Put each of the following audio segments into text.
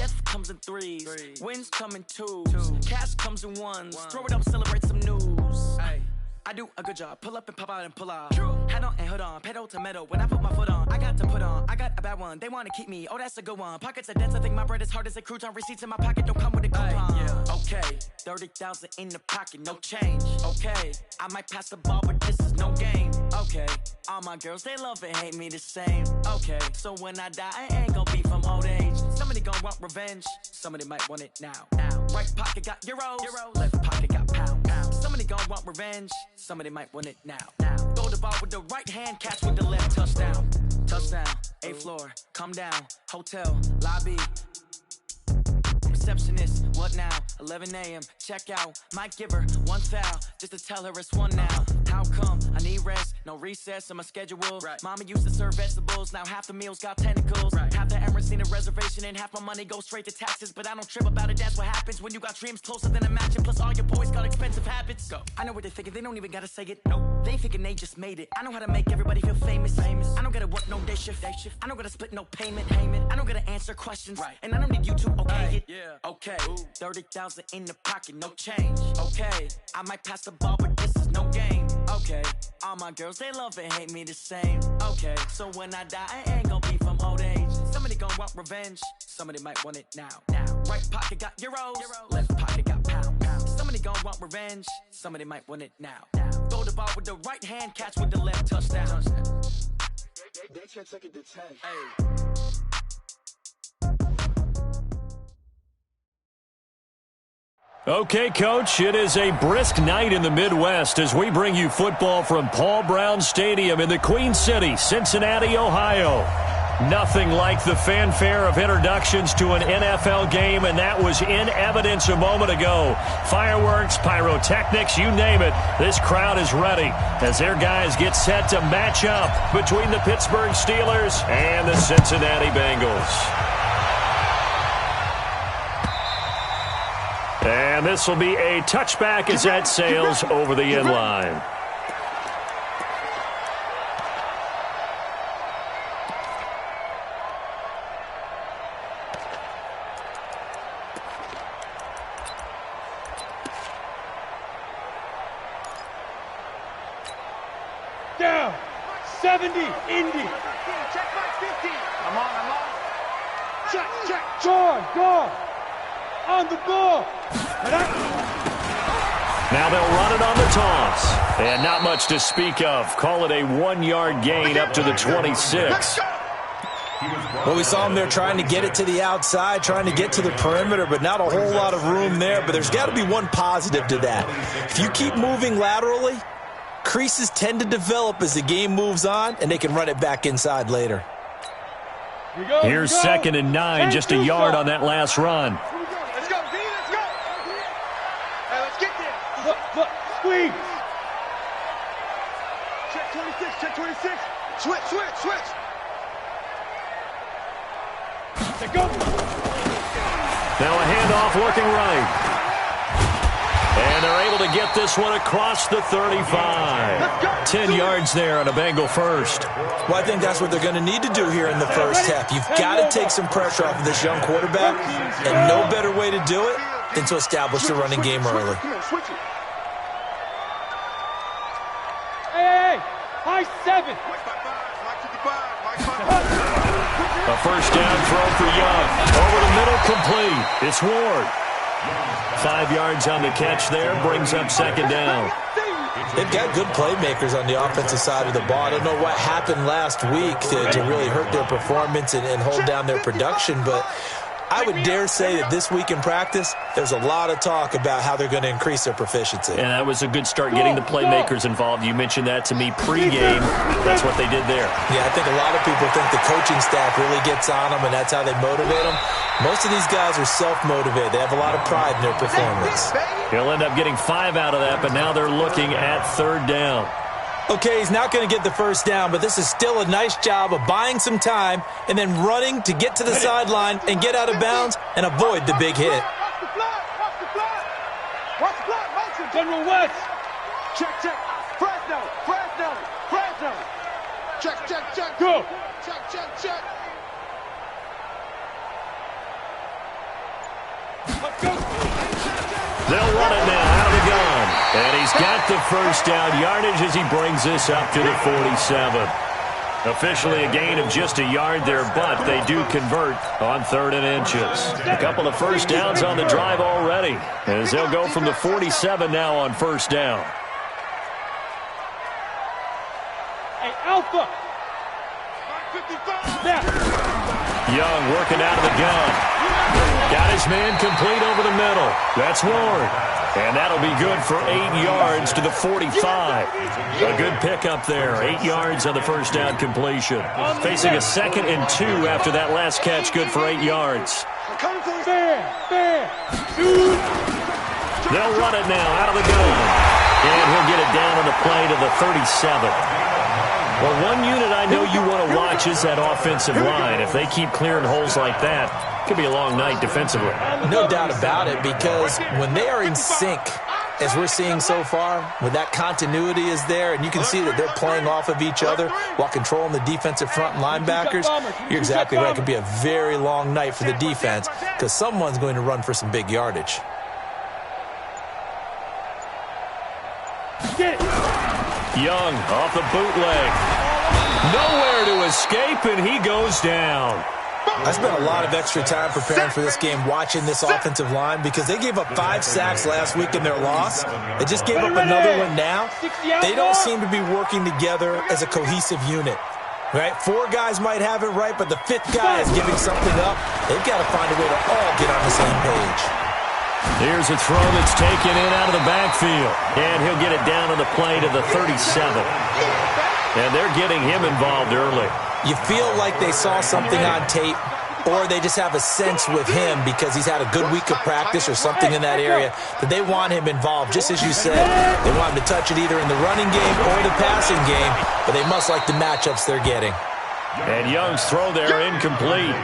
Death comes in threes. Wins come in twos. Cash comes in ones. Throw it up, celebrate some news. I do a good job. Pull up and pop out and pull off. Head on and hood on. Pedal to metal. When I put my foot on, I got to put on. I got a bad one. They want to keep me. Oh, that's a good one. Pockets are dense. I think my bread is hard as a crouton. Receipts in my pocket don't come with a coupon. Okay, 30,000 in the pocket, no change. Okay, I might pass the ball, but this is no game. Okay, all my girls, they love and hate me the same. Okay, so when I die, I ain't gonna be from old age. Somebody gonna want revenge. Somebody might want it now. Right pocket got euros. Left pocket got pounds. Somebody gonna want revenge. Somebody might want it now. Throw the ball with the right hand, catch with the left. Touchdown. Touchdown. 8th floor. Come down. Hotel. Lobby. Receptionist, what now? 11 a.m. Check out. Might give her one foul just to tell her it's one now. How come? I need rest, no recess in my schedule. Mama used to serve vegetables, now half the meals got tentacles. Half the Emirates need a reservation and half my money goes straight to taxes. But I don't trip about it, that's what happens when you got dreams closer than a match. And plus all your boys got expensive habits. Go. I know what they're thinking, they don't even gotta say it. Nope. They ain't thinking they just made it. I know how to make everybody feel famous. I don't gotta work no day shift. I don't gotta split no payment. I don't gotta answer questions. And I don't need you to okay it. Okay, 30,000 in the pocket, no change. Okay, I might pass the ball, but this is no game. Okay, all my girls, they love and hate me the same. Okay, so when I die, I ain't gonna be from old age. Somebody gonna want revenge. Somebody might want it now. Right pocket got euros. Left pocket got pounds. Somebody gonna want revenge. Somebody might want it now. Throw the ball with the right hand, catch with the left. Touchdown. They can't take it to 10. Okay, Coach, it is a brisk night in the Midwest as we bring you football from Paul Brown Stadium in the Queen City, Cincinnati, Ohio. Nothing like the fanfare of introductions to an NFL game, and that was in evidence a moment ago. Fireworks, pyrotechnics, you name it. This crowd is ready as their guys get set to match up between the Pittsburgh Steelers and the Cincinnati Bengals. And this will be a touchback as that sails over the end line. Down. 70. Indy. Check my 50. I'm on. Check. Gone. On the ball. Now they'll run it on the toss. And not much to speak of. Call it a 1-yard gain up to the 26. Well, we saw him there trying to get it to the outside, trying to get to the perimeter, but not a whole lot of room there. But there's got to be one positive to that. If you keep moving laterally, creases tend to develop as the game moves on, and they can run it back inside later. Here's 2nd and 9, just a yard on that last run. Look, squeeze. Check 26. Switch. They go. Now a handoff looking right. And they're able to get this one across the 35. 10 yards there on a Bengal first. Well, I think that's what they're going to need to do here in the first half. You've got to take some pressure off of this young quarterback, and no better way to do it than to establish the running game early. Hey, high 7. A first down throw for Young. Over the middle, complete. It's Ward. 5 yards on the catch there, brings up 2nd down. They've got good playmakers on the offensive side of the ball. I don't know what happened last week to really hurt their performance and hold down their production, but I would dare say that this week in practice, there's a lot of talk about how they're going to increase their proficiency. And that was a good start getting the playmakers involved. You mentioned that to me pregame. That's what they did there. Yeah, I think a lot of people think the coaching staff really gets on them, and that's how they motivate them. Most of these guys are self-motivated. They have a lot of pride in their performance. He'll end up getting 5 out of that, but now they're looking at 3rd down. Okay, he's not going to get the first down, but this is still a nice job of buying some time and then running to get to the sideline and get out of bounds and avoid the big hit. Watch the block, motion. General West. Check. Fresno. Check. Go. Check. They'll run it now out of the gun. And he's got the first down yardage as he brings this up to the 47. Officially a gain of just a yard there, but they do convert on 3rd and inches. A couple of first downs on the drive already, as they'll go from the 47 now on 1st down. Hey, Alpha! Young working out of the gun. Got his man complete over the middle. That's Ward. And that'll be good for 8 yards to the 45. A good pickup there. 8 yards on the first down completion. Facing a 2nd and 2 after that last catch. Good for 8 yards. They'll run it now out of the gun. And he'll get it down on the play to the 37. Well, one unit I know you want to watch is that offensive line. If they keep clearing holes like that, it could be a long night defensively. No doubt about it, because when they are in sync, as we're seeing so far, when that continuity is there, and you can see that they're playing off of each other while controlling the defensive front linebackers, you're exactly right. It could be a very long night for the defense because someone's going to run for some big yardage. Young off the bootleg. Nowhere to escape, and he goes down. I spent a lot of extra time preparing for this game watching this offensive line because they gave up 5 sacks last week in their loss. They just gave up another one now. They don't seem to be working together as a cohesive unit. Right? 4 guys might have it right, but the 5th guy is giving something up. They've got to find a way to all get on the same page. Here's a throw that's taken in out of the backfield. And he'll get it down on the play to the 37. And they're getting him involved early. You feel like they saw something on tape, or they just have a sense with him because he's had a good week of practice or something in that area that they want him involved. Just as you said, they want him to touch it either in the running game or the passing game, but they must like the matchups they're getting. And Young's throw there incomplete.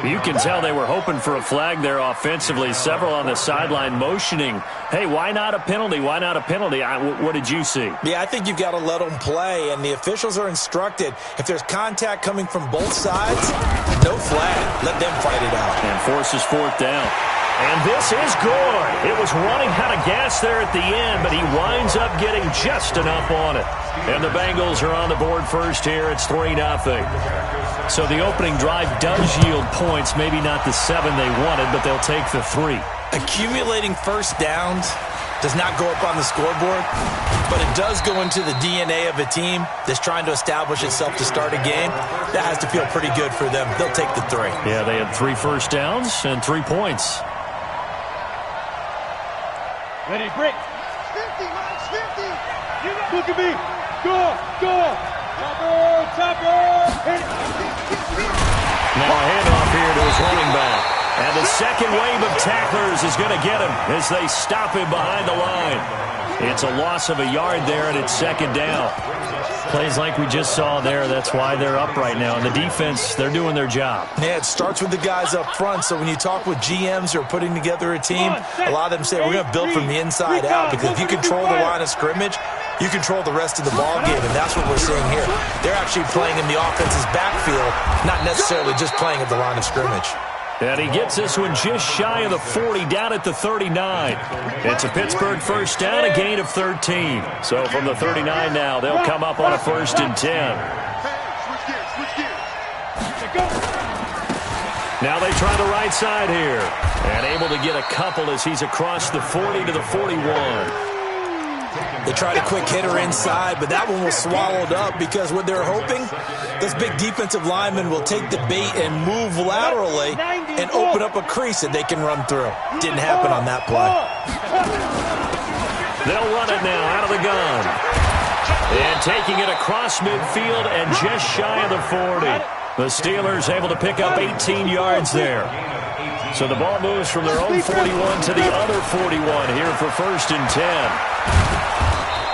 You can tell they were hoping for a flag there offensively. Several on the sideline motioning, hey, why not a penalty? Why not a penalty? What did you see? Yeah, I think you've got to let them play, and the officials are instructed. If there's contact coming from both sides, no flag. Let them fight it out. And forces 4th down. And this is good. It was running out of gas there at the end, but he winds up getting just enough on it. And the Bengals are on the board first here. It's 3-0. So the opening drive does yield points, maybe not the 7 they wanted, but they'll take the 3. Accumulating first downs does not go up on the scoreboard, but it does go into the DNA of a team that's trying to establish itself to start a game. That has to feel pretty good for them. They'll take the 3. Yeah, they had 3 first downs and 3 points. Ready, break. 50, Max, 50. Look at me. Go. Topper. Hit it. Now a handoff here to his running back. And the second wave of tacklers is going to get him as they stop him behind the line. It's a loss of a yard there, and it's 2nd down. Plays like we just saw there, that's why they're up right now. And the defense, they're doing their job. Yeah, it starts with the guys up front. So when you talk with GMs who are putting together a team, a lot of them say, we're going to build from the inside out. Because if you control the line of scrimmage, you control the rest of the ball game, and that's what we're seeing here. They're actually playing in the offense's backfield, not necessarily just playing at the line of scrimmage. And he gets this one just shy of the 40, down at the 39. It's a Pittsburgh first down, a gain of 13. So from the 39 now, they'll come up on a 1st and 10. Now they try the right side here. And able to get a couple as he's across the 40 to the 41. They tried a quick hitter inside, but that one was swallowed up because what they're hoping, this big defensive lineman will take the bait and move laterally and open up a crease that they can run through. Didn't happen on that play. They'll run it now out of the gun. And taking it across midfield and just shy of the 40. The Steelers able to pick up 18 yards there. So the ball moves from their own 41 to the other 41 here for 1st and 10.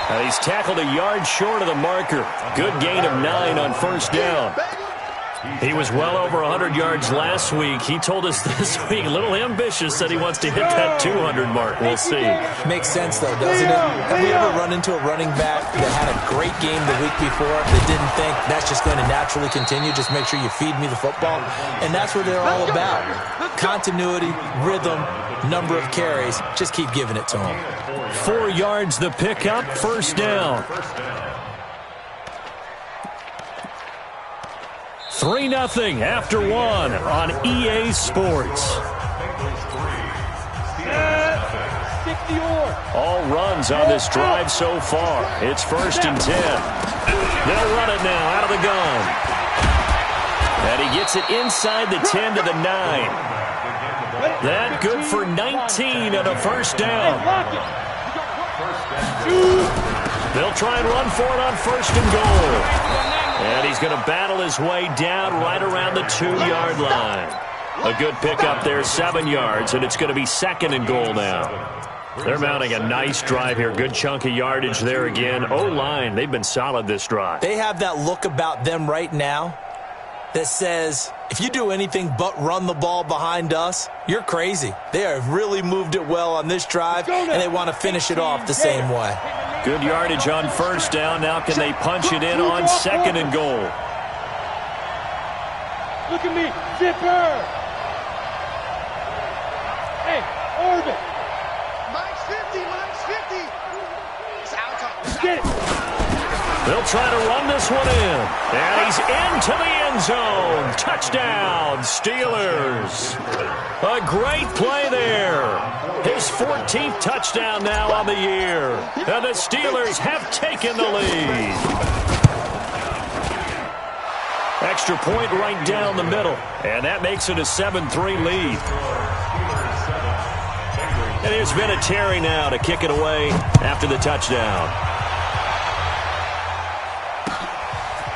And he's tackled a yard short of the marker. Good gain of 9 on 1st down. He was well over 100 yards last week. He told us this week, a little ambitious, that he wants to hit that 200 mark. We'll see. Makes sense, though, doesn't it? Have we ever run into a running back that had a great game the week before that didn't think that's just going to naturally continue? Just make sure you feed me the football. And that's what they're all about. Continuity, rhythm, number of carries. Just keep giving it to him. 4 yards the pickup, first down. 3-0 after 1 on EA Sports. All runs on this drive so far. It's 1st and 10. They'll run it now out of the gun. And he gets it inside the 10 to the 9. That good for 19 and a first down. They'll try and run for it on 1st and goal. And he's going to battle his way down right around the 2-yard line. A good pickup there, 7 yards, and it's going to be 2nd and goal now. They're mounting a nice drive here. Good chunk of yardage there again. O-line, they've been solid this drive. They have that look about them right now that says, if you do anything but run the ball behind us, you're crazy. They have really moved it well on this drive, and they want to finish it off the same way. Good yardage on 1st down. Now can they punch it in on 2nd and goal? Look at me, Zipper! Hey, Orbit! Mike's 50, Mike's 50! It's out. Get it! They'll try to run this one in. And he's into the end zone. Touchdown, Steelers. A great play there. His 14th touchdown now on the year. And the Steelers have taken the lead. Extra point right down the middle. And that makes it a 7-3 lead. And here's Vinatieri now to kick it away after the touchdown.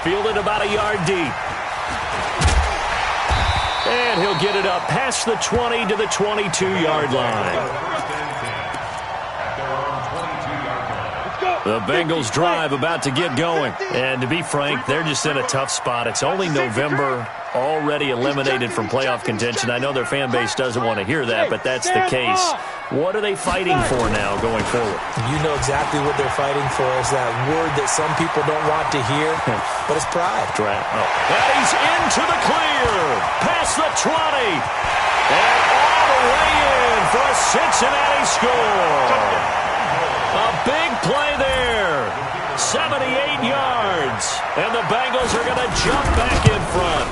Fielded about a yard deep. And he'll get it up past the 20 to the 22-yard line. The Bengals drive about to get going. And to be frank, they're just in a tough spot. It's only November, already eliminated from playoff contention. I know their fan base doesn't want to hear that, but that's the case. What are they fighting for now going forward? You know exactly what they're fighting for. Is that word that some people don't want to hear, but it's pride. And he's into the clear. Past the 20. And all the way in for a Cincinnati score. A big play there. 78 yards. And the Bengals are going to jump back in front.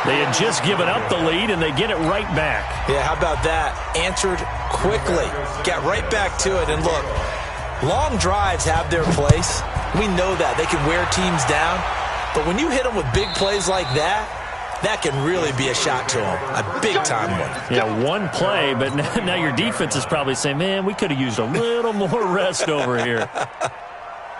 They had just given up the lead, and they get it right back. Yeah, how about that? Answered quickly. Got right back to it. And look, long drives have their place. We know that. They can wear teams down. But when you hit them with big plays like that, that can really be a shot to them. A big-time one. Yeah, one play, but now your defense is probably saying, man, we could have used a little more rest over here.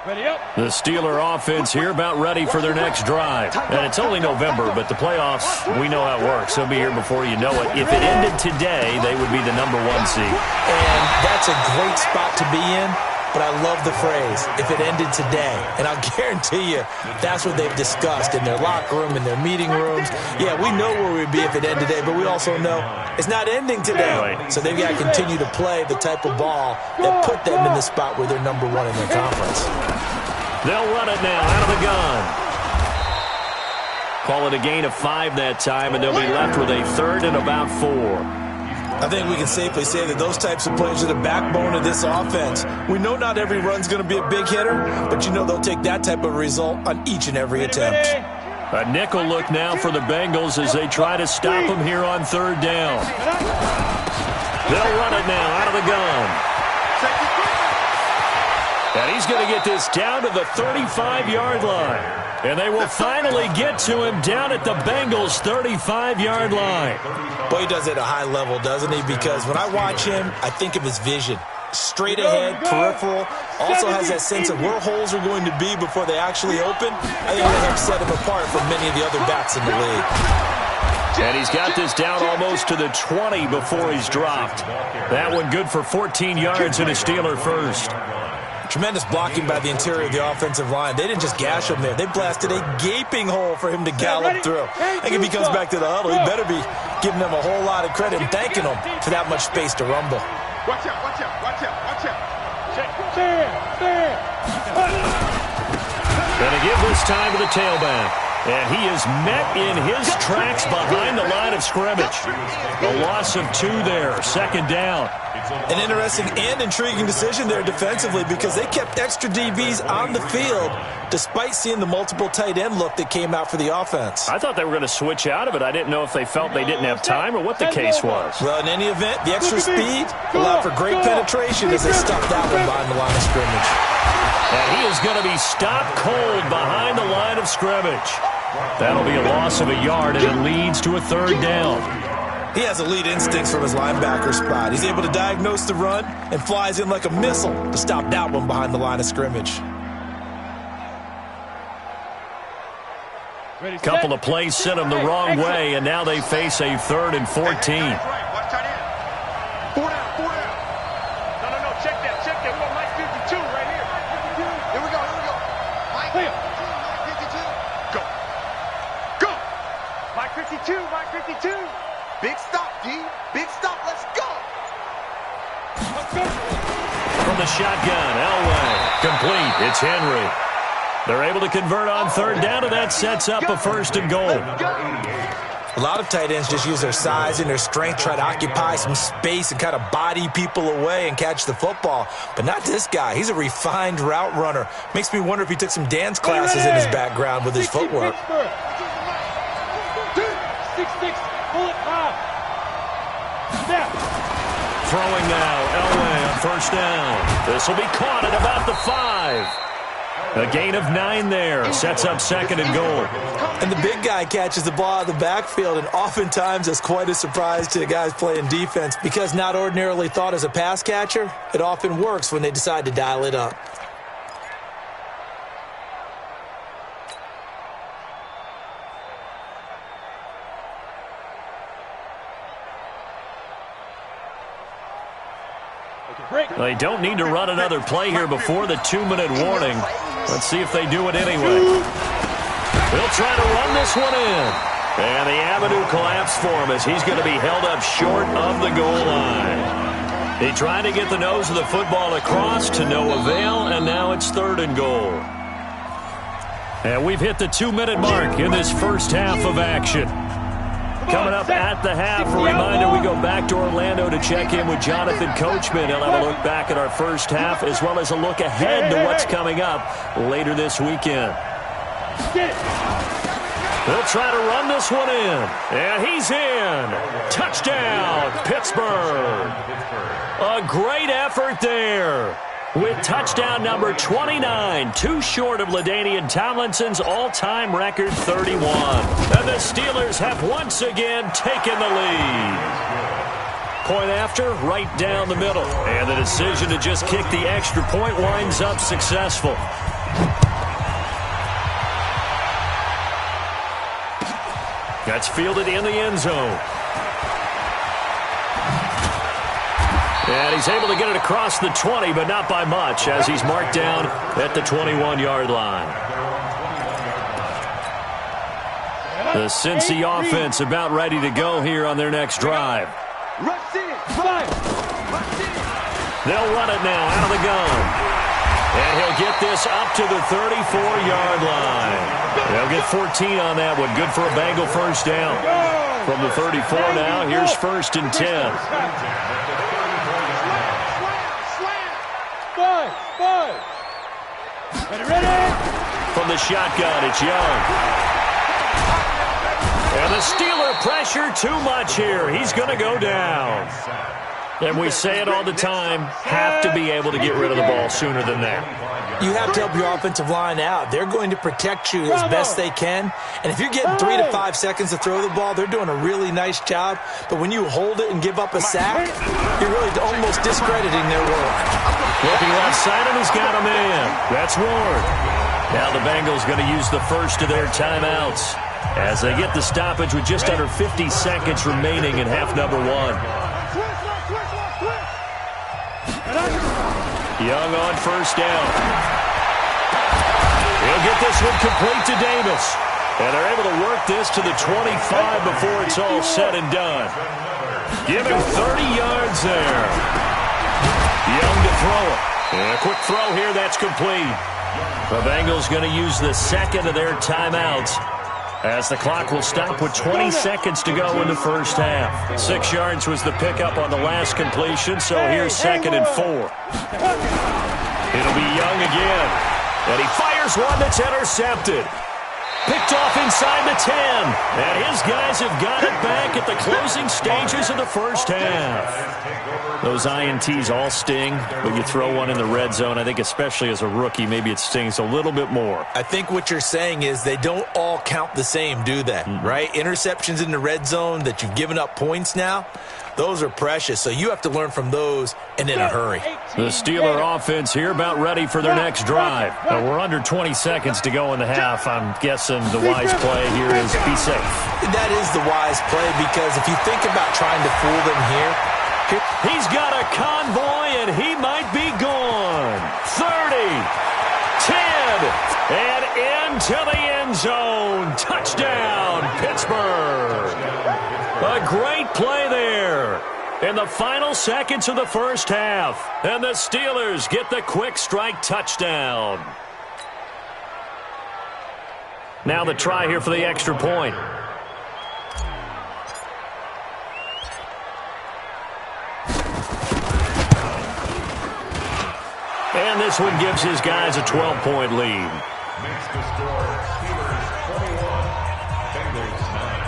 The Steeler offense here about ready for their next drive. And it's only November, but the playoffs, we know how it works. They'll be here before you know it. If it ended today, they would be the #1 seed. And that's a great spot to be in. But I love the phrase, if it ended today. And I'll guarantee you, that's what they've discussed in their locker room, in their meeting rooms. Yeah, we know where we'd be if it ended today, but we also know it's not ending today. So they've got to continue to play the type of ball that put them in the spot where they're #1 in their conference. They'll run it now out of the gun. Call it a gain of 5 that time, and they'll be left with a 3rd and about 4. I think we can safely say that those types of plays are the backbone of this offense. We know not every run's going to be a big hitter, but you know they'll take that type of result on each and every attempt. A nickel look now for the Bengals as they try to stop him here on 3rd down. They'll run it now out of the gun. And he's going to get this down to the 35-yard line. And they will finally get to him down at the Bengals' 35-yard line. Boy, he does it at a high level, doesn't he? Because when I watch him, I think of his vision. Straight ahead, peripheral. Also has that sense of where holes are going to be before they actually open. I think that helps set him apart from many of the other backs in the league. And he's got this down almost to the 20 before he's dropped. That one good for 14 yards and a Steeler first. Tremendous blocking by the interior of the offensive line. They didn't just gash him there. They blasted a gaping hole for him to gallop through. I think if he comes back to the huddle, he better be giving them a whole lot of credit and thanking them for that much space to rumble. Watch out, watch out, watch out, watch out. Gonna give this time to the tailback. And he is met in his tracks behind the line of scrimmage. A loss of 2 there, second down. An interesting and intriguing decision there defensively because they kept extra DBs on the field despite seeing the multiple tight end look that came out for the offense. I thought they were going to switch out of it. I didn't know if they felt they didn't have time or what the case was. Well, in any event, the extra speed allowed for great penetration as they stuffed that one behind the line of scrimmage. And he is going to be stopped cold behind the line of scrimmage. That'll be a loss of a yard, and it leads to a third down. He has elite instincts from his linebacker spot. He's able to diagnose the run and flies in like a missile to stop that one behind the line of scrimmage. Couple of plays sent them the wrong way, and now they face a 3rd and 14. Watch tight end. 4 down, 4 down. No, check that. We got Mike 52 right here. Here we go. Mike 52. Go. Mike 52. Big stop, D. Big stop. Let's go. From the shotgun, Elway. Complete. It's Henry. They're able to convert on 3rd down, and that sets up a 1st and goal. A lot of tight ends just use their size and their strength, try to occupy some space and kind of body people away and catch the football. But not this guy. He's a refined route runner. Makes me wonder if he took some dance classes in his background with his footwork. 6-6, pull it up. Snap. Throwing now, Elway on 1st down. This will be caught at about the 5. A gain of 9 there. Sets up 2nd and goal. And the big guy catches the ball out of the backfield, and oftentimes it's quite a surprise to the guys playing defense because not ordinarily thought as a pass catcher, it often works when they decide to dial it up. They don't need to run another play here before the 2-minute warning. Let's see if they do it anyway. They'll try to run this one in. And the avenue collapsed for him as he's going to be held up short of the goal line. He tried to get the nose of the football across to no avail, and now it's 3rd and goal. And we've hit the 2-minute mark in this first half of action. Coming up at the half, a reminder, we go back to Orlando to check in with Jonathan Coachman. He'll have a look back at our first half as well as a look ahead to what's coming up later this weekend. They'll try to run this one in, and he's in. Touchdown, Pittsburgh. A great effort there. With touchdown number 29, too short of LaDainian Tomlinson's all-time record 31. And the Steelers have once again taken the lead. Point after, right down the middle. And the decision to just kick the extra point winds up successful. That's fielded in the end zone. And he's able to get it across the 20, but not by much, as he's marked down at the 21-yard line. The Cincy offense about ready to go here on their next drive. They'll run it now out of the gun. And he'll get this up to the 34-yard line. They'll get 14 on that one. Good for a Bengal first down. From the 34 now, here's 1st and 10. Ready? From the shotgun, it's Young. And the Steeler pressure too much here. He's going to go down. And we say it all the time, have to be able to get rid of the ball sooner than that. You have to help your offensive line out. They're going to protect you as best they can. And if you're getting 3 to 5 seconds to throw the ball, they're doing a really nice job. But when you hold it and give up a sack, you're really almost discrediting their work. Looking left side, and he's got a man. That's Ward. Now the Bengals going to use the first of their timeouts as they get the stoppage with just under 50 seconds remaining in half number 1. Young on first down. He'll get this one complete to Davis. And they're able to work this to the 25 before it's all said and done. Give him 30 yards there. Young to throw it. And a quick throw here, that's complete. The Bengals going to use the second of their timeouts as the clock will stop with 20 seconds to go in the first half. 6 yards was the pickup on the last completion, so here's 2nd and 4. It'll be Young again, and he fires one that's intercepted. Picked off inside the 10, and his guys have got it back at the closing stages of the first half. Those INTs all sting, but you throw one in the red zone. I think especially as a rookie, maybe it stings a little bit more. I think what you're saying is they don't all count the same, do they? Right? Interceptions in the red zone that you've given up points now, those are precious, so you have to learn from those and in a hurry. The Steeler offense here about ready for their next drive. We're under 20 seconds to go in the half. I'm guessing the wise play here is be safe. That is the wise play, because if you think about trying to fool them here, he's got a convoy, and he might be gone. 30, 10, and into the end zone. Touchdown, Pittsburgh. A great play there in the final seconds of the first half. And the Steelers get the quick strike touchdown. Now the try here for the extra point. And this one gives his guys a 12-point lead. Makes the score Steelers 21, Bengals 9.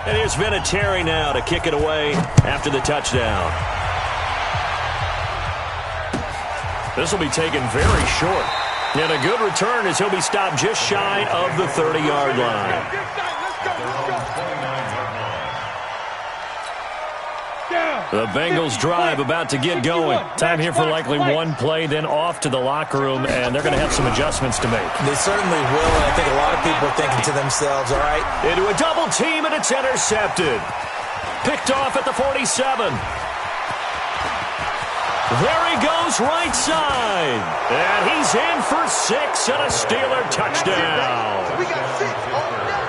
And here's Vinatieri now to kick it away after the touchdown. This will be taken very short. And a good return as he'll be stopped just shy of the 30-yard line. The Bengals drive about to get going. Time here for likely one play, then off to the locker room, and they're going to have some adjustments to make. They certainly will, and I think a lot of people are thinking to themselves, all right. Into a double team, and it's intercepted. Picked off at the 47. There he goes right side. And he's in for 6 and a Steeler touchdown. We got 6 on the day.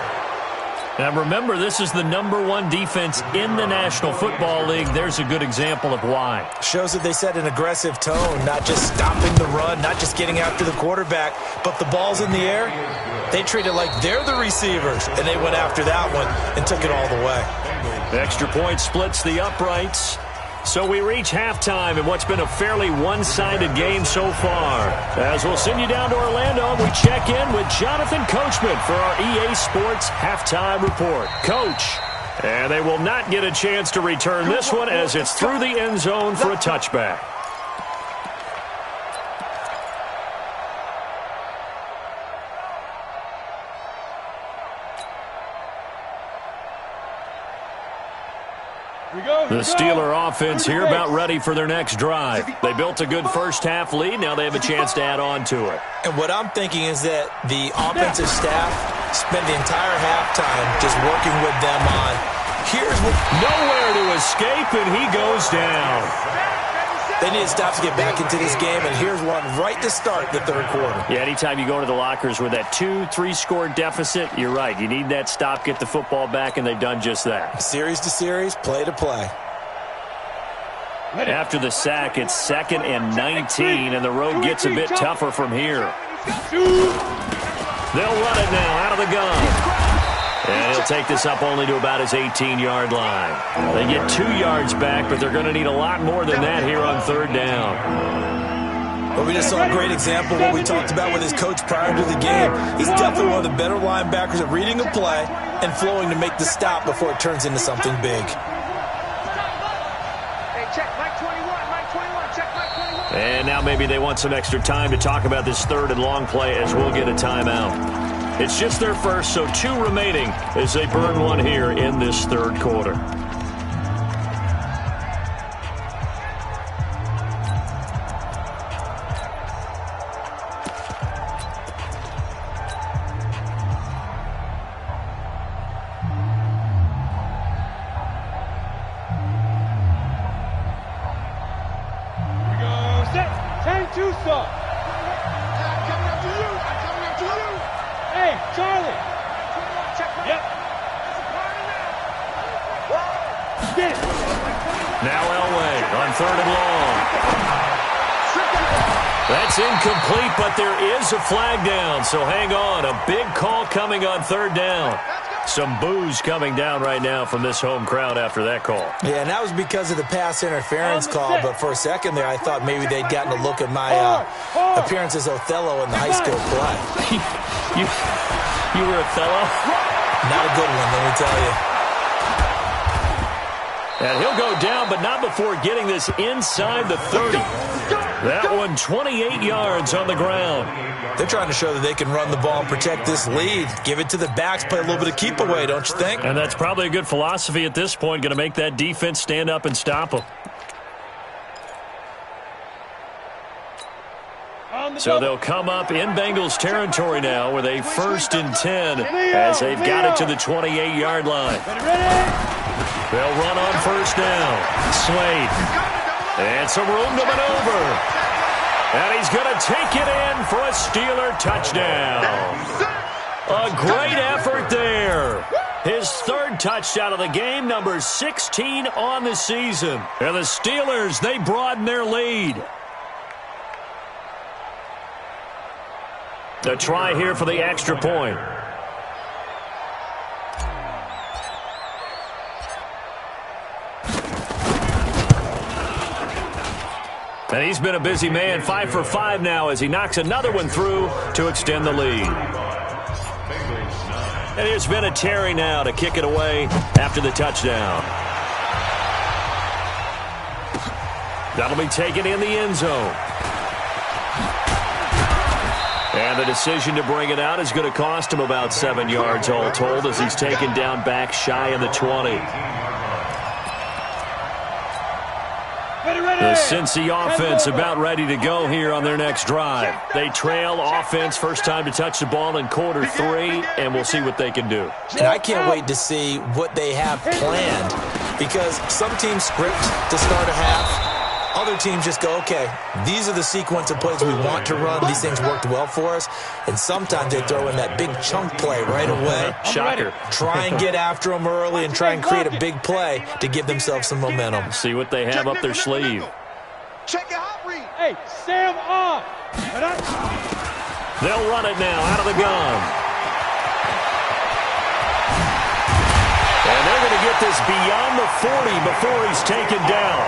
Now remember, this is the #1 defense in the National Football League. There's a good example of why. Shows that they set an aggressive tone, not just stopping the run, not just getting after the quarterback, but the ball's in the air. They treat it like they're the receivers, and they went after that one and took it all the way. The extra point splits the uprights. So we reach halftime in what's been a fairly one-sided game so far. As we'll send you down to Orlando, we check in with Jonathan Coachman for our EA Sports Halftime Report. Coach, and they will not get a chance to return this one as it's through the end zone for a touchback. The Steeler offense here about ready for their next drive. They built a good first-half lead. Now they have a chance to add on to it. And what I'm thinking is that the offensive staff spent the entire halftime just working with them on, here's what... Nowhere to escape, and he goes down. They need to stop to get back into this game, and here's one right to start the third quarter. Yeah, anytime you go to the lockers with that 2-3 score deficit, you're right. You need that stop, get the football back, and they've done just that. Series to series, play to play. After the sack, it's 2nd and 19, and the road gets a bit tougher from here. They'll run it now out of the gun. And he'll take this up only to about his 18-yard line. They get 2 yards back, but they're going to need a lot more than that here on third down. Well, we just saw a great example of what we talked about with his coach prior to the game. He's definitely one of the better linebackers at reading a play and flowing to make the stop before it turns into something big. And now maybe they want some extra time to talk about this third and long play as we'll get a timeout. It's just their first, so 2 remaining as they burn one here in this third quarter. on 3rd and long. That's incomplete, but there is a flag down, so hang on. A big call coming on 3rd down. Some boos coming down right now from this home crowd after that call. Yeah, and that was because of the pass interference call, but for a second there I thought maybe they'd gotten a look at my appearance as Othello in the high school play. You were Othello? Not a good one, let me tell you. And he'll go down, but not before getting this inside the 30. That one 28 yards on the ground. They're trying to show that they can run the ball and protect this lead. Give it to the backs, play a little bit of keep away, don't you think? And that's probably a good philosophy at this point, going to make that defense stand up and stop them. So they'll come up in Bengals territory now with a 1st and 10 as they've got it to the 28-yard line. They'll run on 1st down. Slade. And some room to maneuver. And he's going to take it in for a Steeler touchdown. A great effort there. His 3rd touchdown of the game, number 16 on the season. And the Steelers, they broaden their lead. A try here for the extra point. And he's been a busy man, 5 for 5 now as he knocks another one through to extend the lead. And it's been a Terry now to kick it away after the touchdown. That'll be taken in the end zone. And the decision to bring it out is going to cost him about 7 yards all told as he's taken down back shy of the 20. The Cincy offense about ready to go here on their next drive. They trail offense first time to touch the ball in quarter 3, and we'll see what they can do. And I can't wait to see what they have planned because some teams script to start a half. Other teams just go, okay, these are the sequence of plays we want to run. These things worked well for us. And sometimes they throw in that big chunk play right away. Shocker. Try and get after them early and try and create a big play to give themselves some momentum. See what they have up their sleeve. Check your hot read. Hey, Sam off. They'll run it now out of the gun. And they're going to get this beyond the 40 before he's taken down.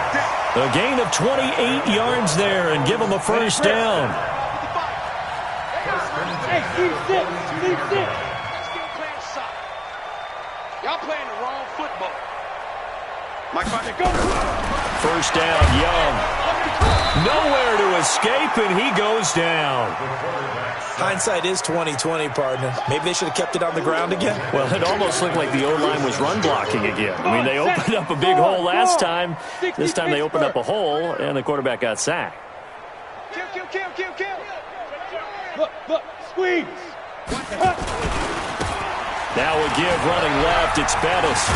A gain of 28 yards there and give him a first down. Hey, keep sit. Keep sit. Let's get playing soccer. Y'all playing the wrong football. Mike, go. First down, Young. Nowhere to escape, and he goes down. Hindsight is 20/20, partner. Maybe they should have kept it on the ground again. Well, it almost looked like the O-line was run blocking again. I mean, they opened up a big hole last time. This time they opened up a hole, and the quarterback got sacked. Kill. Look, squeeze. Now a give running left. It's Bettis.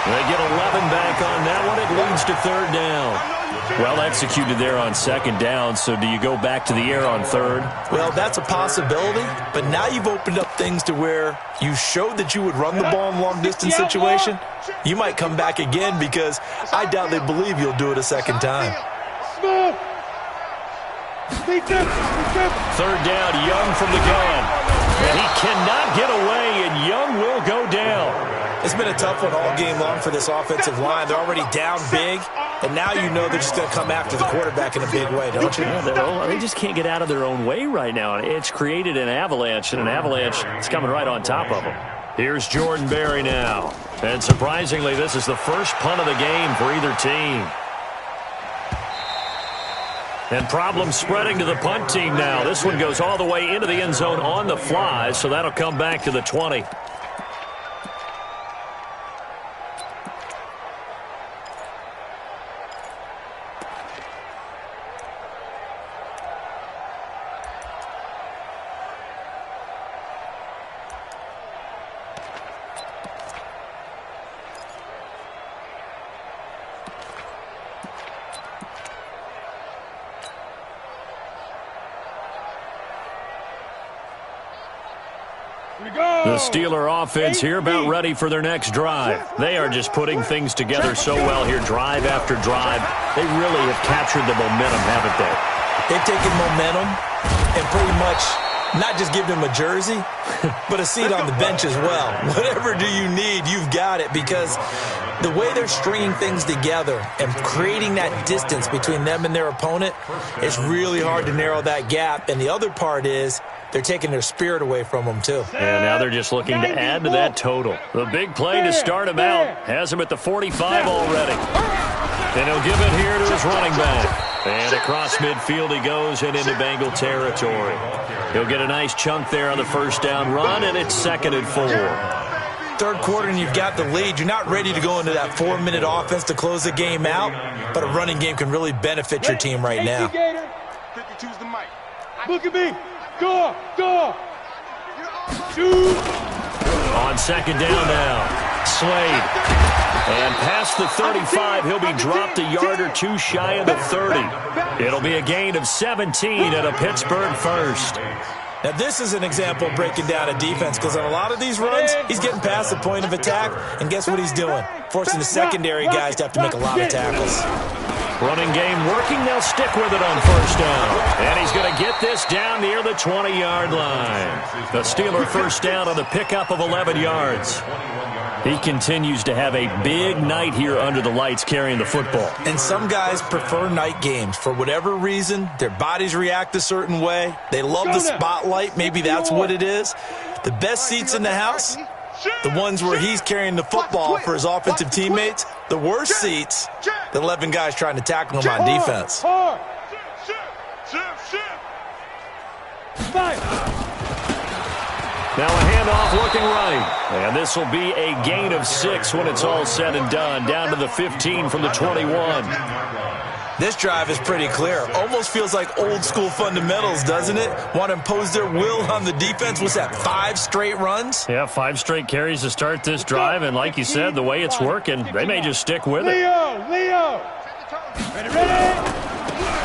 They get 11 back on that one. It leads to 3rd down. Well executed there on 2nd down, so do you go back to the air on 3rd? Well, that's a possibility, but now you've opened up things to where you showed that you would run the ball in long-distance situation. You might come back again because I doubt they believe you'll do it a second time. Smooth. 3rd down, Young from the gun. And he cannot get away, and Young will go down. It's been a tough one all game long for this offensive line. They're already down big, and now you know they're just going to come after the quarterback in a big way, don't you? Yeah, they just can't get out of their own way right now. It's created an avalanche, and an avalanche is coming right on top of them. Here's Jordan Berry now. And surprisingly, this is the first punt of the game for either team. And problems spreading to the punt team now. This one goes all the way into the end zone on the fly, so that'll come back to the 20. The Steeler offense here about ready for their next drive. They are just putting things together so well here, drive after drive. They really have captured the momentum, haven't they? They've taken momentum and pretty much not just give them a jersey, but a seat on the bench as well. Whatever do you need, you've got it, because the way they're stringing things together and creating that distance between them and their opponent, it's really hard to narrow that gap. And the other part is they're taking their spirit away from them, too. And now they're just looking to add to that total. The big play to start him out has him at the 45 already. And he'll give it here to his running back. And across midfield he goes and into Bengal territory. He'll get a nice chunk there on the first down run, and it's 2nd and 4. Third quarter and you've got the lead. You're not ready to go into that 4-minute offense to close the game out, but a running game can really benefit your team right now. 52's the mic. Look at me. Go. Shoot. On 2nd down now, Slade. And past the 35, he'll be dropped a yard or two shy of the 30. It'll be a gain of 17 at a Pittsburgh first. Now, this is an example of breaking down a defense, because on a lot of these runs, he's getting past the point of attack, and guess what he's doing? Forcing the secondary guys to have to make a lot of tackles. Running game working. They'll stick with it on first down. And he's going to get this down near the 20-yard line. The Steeler first down on the pickup of 11 yards. He continues to have a big night here under the lights carrying the football. And some guys prefer night games. For whatever reason, their bodies react a certain way. They love the spotlight. Maybe that's what it is. The best seats in the house, the ones where he's carrying the football for his offensive teammates. The worst seats, the 11 guys trying to tackle him on defense. Now a handoff looking right. And this will be a gain of 6 when it's all said and done. Down to the 15 from the 21. This drive is pretty clear. Almost feels like old school fundamentals, doesn't it? Want to impose their will on the defense. What's that, 5 straight runs? Yeah, 5 straight carries to start this drive. And like you said, the way it's working, they may just stick with it. Leo. Ready.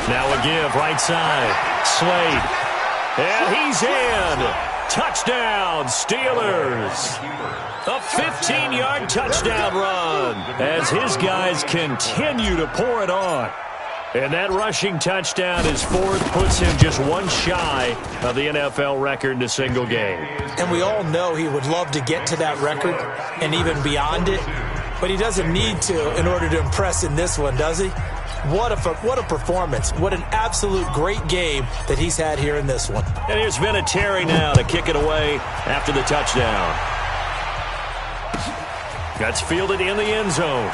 Now a give, right side. Slade. And he's in. Touchdown, Steelers. A 15-yard touchdown run as his guys continue to pour it on. And that rushing touchdown, his 4th, puts him just one shy of the NFL record in a single game. And we all know he would love to get to that record and even beyond it, but he doesn't need to in order to impress in this one, does he? What a performance. What an absolute great game that he's had here in this one. And here's Vinatieri now to kick it away after the touchdown. That's fielded in the end zone.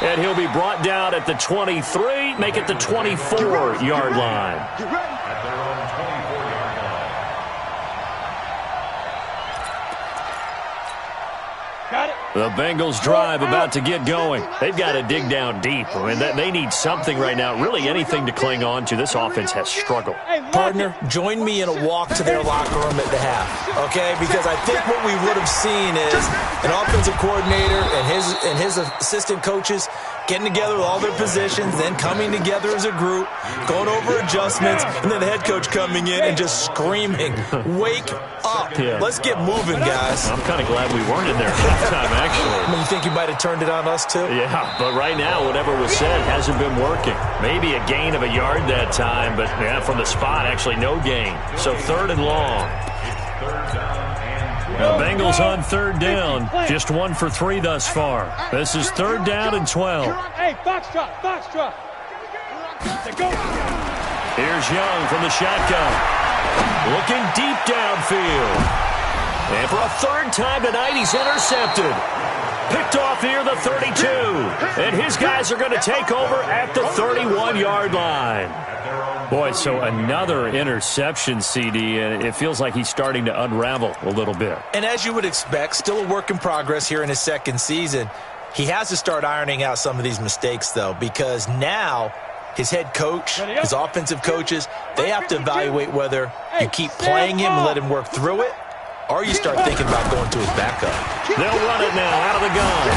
And he'll be brought down at the 23, make it the 24-yard line. The Bengals drive about to get going. They've got to dig down deep. I mean, they need something right now, really anything to cling on to. This offense has struggled. Partner, join me in a walk to their locker room at the half, okay? Because I think what we would have seen is an offensive coordinator and his assistant coaches getting together with all their positions, then coming together as a group, going over adjustments, and then the head coach coming in and just screaming, wake up. Yeah. Let's get moving, guys. I'm kind of glad we weren't in there halftime, actually. I mean, you think you might have turned it on us, too? Yeah, but right now, whatever was said hasn't been working. Maybe a gain of a yard that time, but yeah, from the spot, actually no gain. So 3rd and long. The Bengals on 3rd down. Just 1 for 3 thus far. This is 3rd down and 12. Hey, foxtrot. Here's Young from the shotgun. Looking deep downfield. And for a 3rd time tonight, he's intercepted. Picked off near the 32. And his guys are going to take over at the 31-yard line. Boy, so another interception, CD, and it feels like he's starting to unravel a little bit. And as you would expect, still a work in progress here in his 2nd season. He has to start ironing out some of these mistakes, though, because now his head coach, his offensive coaches, they have to evaluate whether you keep playing him and let him work through it, or you start thinking about going to his backup. They'll run it now out of the gun.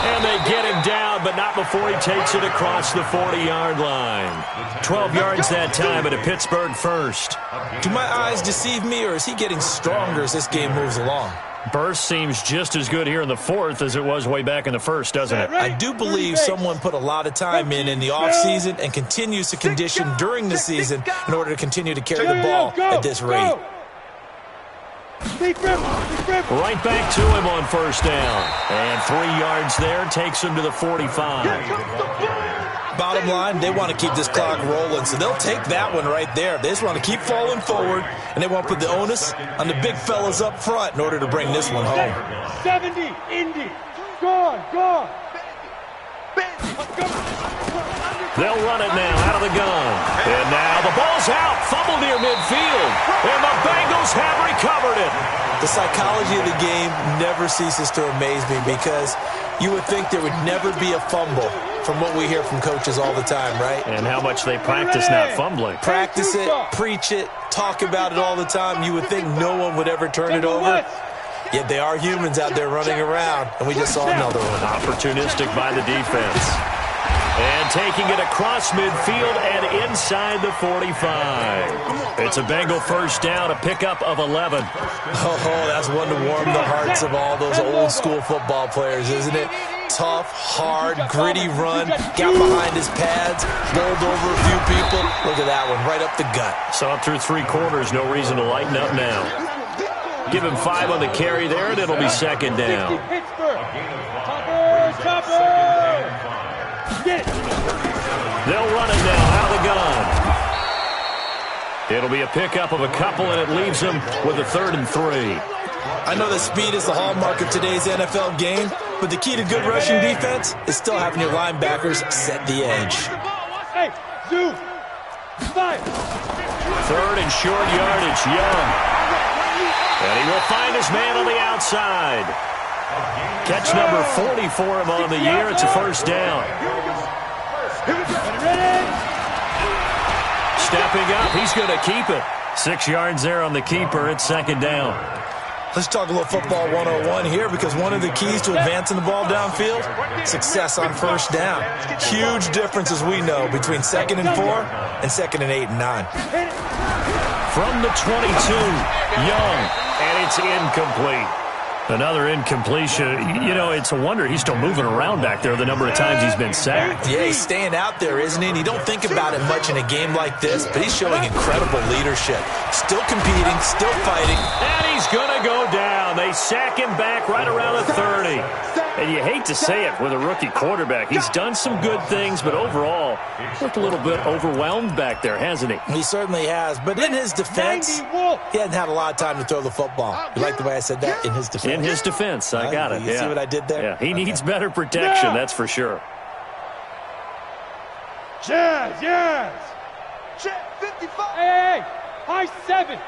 And they get him down, but not before he takes it across the 40-yard line. 12 yards that time at a Pittsburgh first. Do my eyes deceive me, or is he getting stronger as this game moves along? Burst seems just as good here in the fourth as it was way back in the first, doesn't it? I do believe someone put a lot of time in the offseason and continues to condition during the season in order to continue to carry the ball at this rate. Right back to him on first down. And 3 yards there takes him to the 45. Bottom line, they want to keep this clock rolling, so they'll take that one right there. They just want to keep falling forward, and they want to put the onus on the big fellas up front in order to bring this one home. 70, Indy. Gone. They'll run it now out of the gun. And now the ball's out. Fumble near midfield. And the Bengals have recovered it. The psychology of the game never ceases to amaze me because you would think there would never be a fumble from what we hear from coaches all the time, right? And how much they practice not fumbling. Practice it, preach it, talk about it all the time. You would think no one would ever turn it over. Yet they are humans out there running around, and we just saw another one. Opportunistic by the defense. And taking it across midfield and inside the 45. It's a Bengal first down, a pickup of 11. Oh, that's one to warm the hearts of all those old-school football players, isn't it? Tough, hard, gritty run, got behind his pads, bowled over a few people. Look at that one, right up the gut. Saw it through 3 quarters, no reason to lighten up now. Give him 5 on the carry there, and it'll be second down. They'll run it now out of the gun. It'll be a pickup of a couple, and it leaves them with a 3rd and 3. I know that speed is the hallmark of today's NFL game, but the key to good rushing defense is still having your linebackers set the edge. Hey, Zoo. 3rd and short yardage, Young. And he will find his man on the outside. Catch number 40 for him on the year. It's a first down. Stepping up, he's going to keep it. 6 yards there on the keeper. It's second down. Let's talk a little football 101 here because one of the keys to advancing the ball downfield, success on first down. Huge difference, as we know, between 2nd and 4 and 2nd and 8 and 9. From the 22, Young, and it's incomplete. Another incompletion. You know, it's a wonder he's still moving around back there the number of times he's been sacked. Yeah, he's staying out there, isn't he? And you don't think about it much in a game like this, but he's showing incredible leadership. Still competing, still fighting. And he's going to go down. They sack him back right around the 30. And you hate to say it with a rookie quarterback. He's done some good things, but overall, looked a little bit overwhelmed back there, hasn't he? He certainly has. But in his defense, he hasn't had a lot of time to throw the football. You like the way I said that? In his defense. In his defense, I got it. You see what I did there? Yeah, he needs better protection, that's for sure. Jazz. Check 55. Hey, high 7.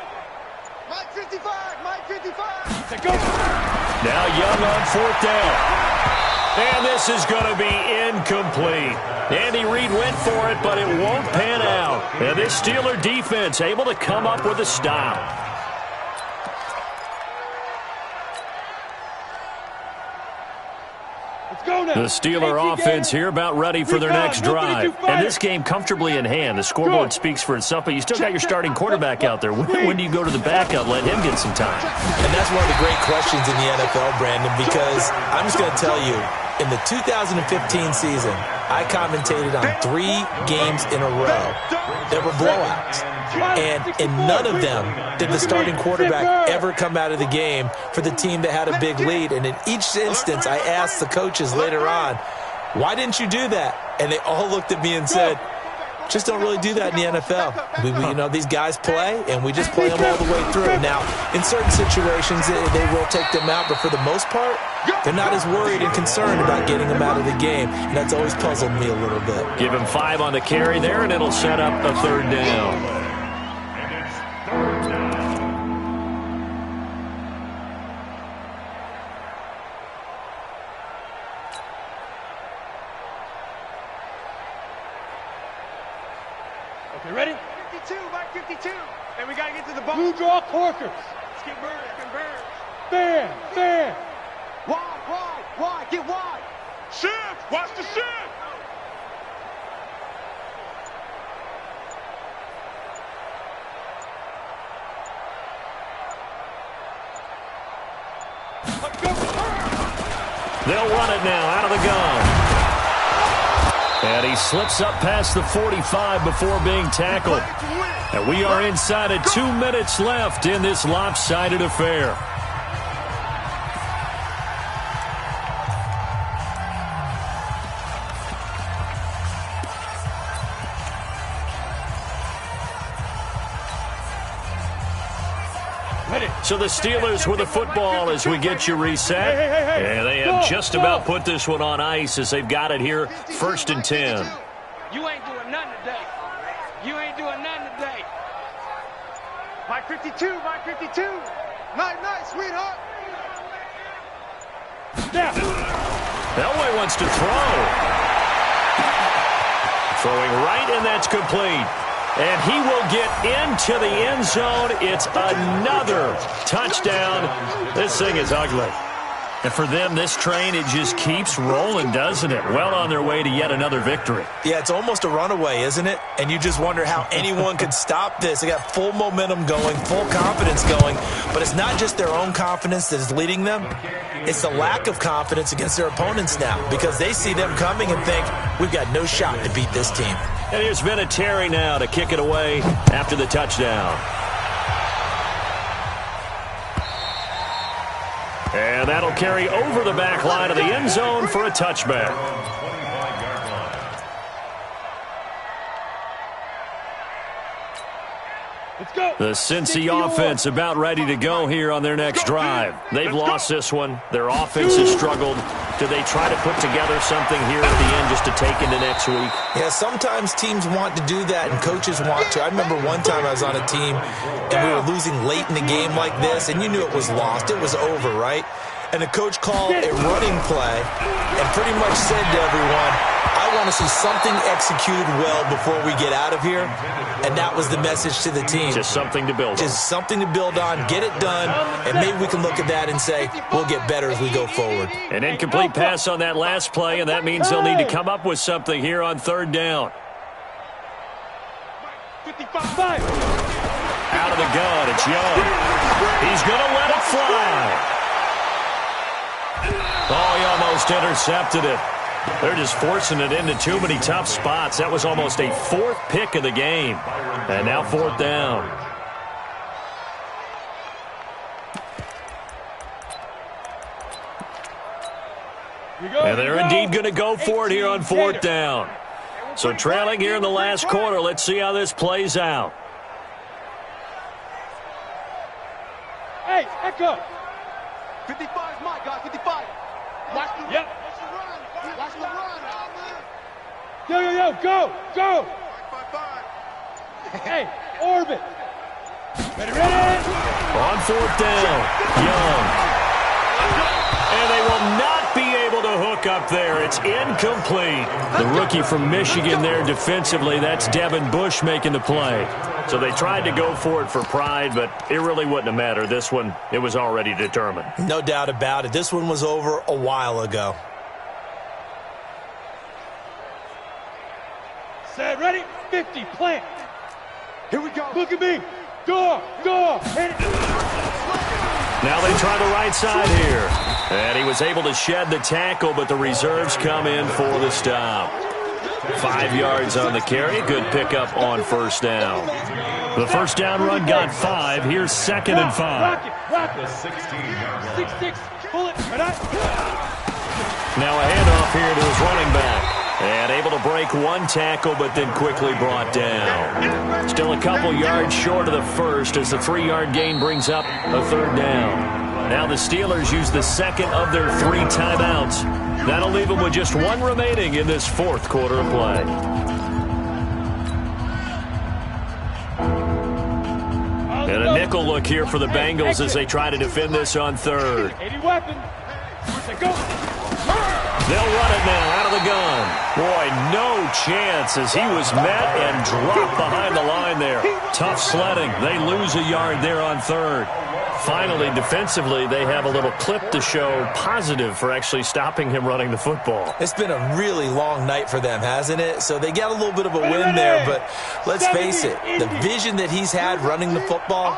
Mike 55. To go. Now Young on 4th down. And this is going to be incomplete. Andy Reid went for it, but it won't pan out. And this Steeler defense able to come up with a stop. The Steeler offense here about ready for their next drive. And this game comfortably in hand. The scoreboard speaks for itself, but you still got your starting quarterback out there. When do you go to the backup, let him get some time? And that's one of the great questions in the NFL, Brandon, because I'm just going to tell you, in the 2015 season, I commentated on 3 games in a row. There were blowouts. And in none of them did the starting quarterback ever come out of the game for the team that had a big lead. And in each instance, I asked the coaches later on, why didn't you do that? And they all looked at me and said, just don't really do that in the NFL. You know, these guys play, and we just play them all the way through. Now, in certain situations, they will take them out, but for the most part, they're not as worried and concerned about getting them out of the game, and that's always puzzled me a little bit. Give him 5 on the carry there, and it'll set up a 3rd down. Okay, ready? 52, Mike 52. And we got to get to the ball. Blue draw corkers. Let's get burned. Fan. Wide. Get wide. Watch the shit. They'll run it now out of the gun. And he slips up past the 45 before being tackled. And we are inside of 2 minutes left in this lopsided affair. So the Steelers with the football as we get you reset. And they have just about put this one on ice as they've got it here, 1st and 10. You ain't doing nothing today. You ain't doing nothing today. Mike 52, Mike 52. Night, night, sweetheart. Elway wants to throw. Throwing right, and that's complete. And he will get into the end zone. It's another touchdown. This thing is ugly. And for them, this train, it just keeps rolling, doesn't it? Well on their way to yet another victory. Yeah, it's almost a runaway, isn't it? And you just wonder how anyone could stop this. They got full momentum going, full confidence going. But it's not just their own confidence that is leading them. It's the lack of confidence against their opponents now because they see them coming and think, we've got no shot to beat this team. And here's Vinatieri now to kick it away after the touchdown. And that'll carry over the back line of the end zone for a touchback. The Cincy offense about ready to go here on their next drive. They've lost this one. Their offense has struggled. Do they try to put together something here at the end just to take into next week? Yeah, sometimes teams want to do that and coaches want to. I remember one time I was on a team and we were losing late in the game like this and you knew it was lost. It was over, right? And the coach called a running play and pretty much said to everyone, I want to see something executed well before we get out of here. And that was the message to the team. Just something to build on. Just something to build on, get it done, and maybe we can look at that and say, we'll get better as we go forward. An incomplete pass on that last play, and that means they'll need to come up with something here on 3rd down. 55. Out of the gun, it's Young. He's going to let it fly. Oh, he almost intercepted it. They're just forcing it into too many tough spots. That was almost a 4th pick of the game. And now 4th down. And they're indeed going to go for it here on 4th down. So trailing here in the last quarter. Let's see how this plays out. Hey, Echo. 55 is my guy, 55. Watch the Yep. run. Watch the run. Yo, go, go. 5. Hey, orbit. Ready. On 4th down, Young. And they will not be able to hook up there. It's incomplete. The rookie from Michigan there defensively, that's Devin Bush making the play. So they tried to go for it for pride, but it really wouldn't have mattered. This one, it was already determined. No doubt about it. This one was over a while ago. Set, ready, 50, plant. Here we go. Look at me. Door, hit it. Now they try the right side here. And he was able to shed the tackle, but the reserves come in for the stop. 5 yards on the carry. Good pickup on 1st down. The 1st down run got 5. Here's 2nd and 5. Rock it. 6-6, pull it. Now a handoff here to his running back. And able to break one tackle, but then quickly brought down. Still a couple yards short of the first as the 3-yard gain brings up a 3rd down. Now the Steelers use the 2nd of their 3 timeouts. That'll leave them with just 1 remaining in this 4th quarter of play. And a nickel look here for the Bengals as they try to defend this on 3rd. 80 weapon. Go. They'll run it now out of the gun. Boy, no chance as he was met and dropped behind the line there. Tough sledding. They lose a yard there on third. Finally, defensively, they have a little clip to show positive for actually stopping him running the football. It's been a really long night for them, hasn't it? So they got a little bit of a win there, but let's face it, the vision that he's had running the football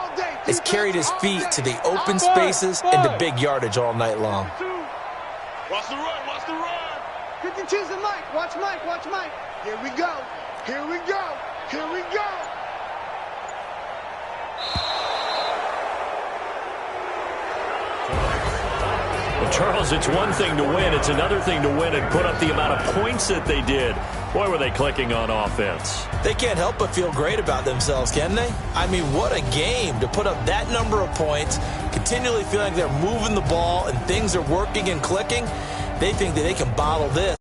has carried his feet to the open spaces and the big yardage all night long. Watch the run, watch the run. 52's the Mike. Watch Mike, watch Mike. Here we go. Here we go. Here we go. Well, Charles, it's one thing to win. It's another thing to win and put up the amount of points that they did. Boy, were they clicking on offense. They can't help but feel great about themselves, can they? I mean, what a game to put up that number of points, continually feeling like they're moving the ball and things are working and clicking. They think that they can bottle this.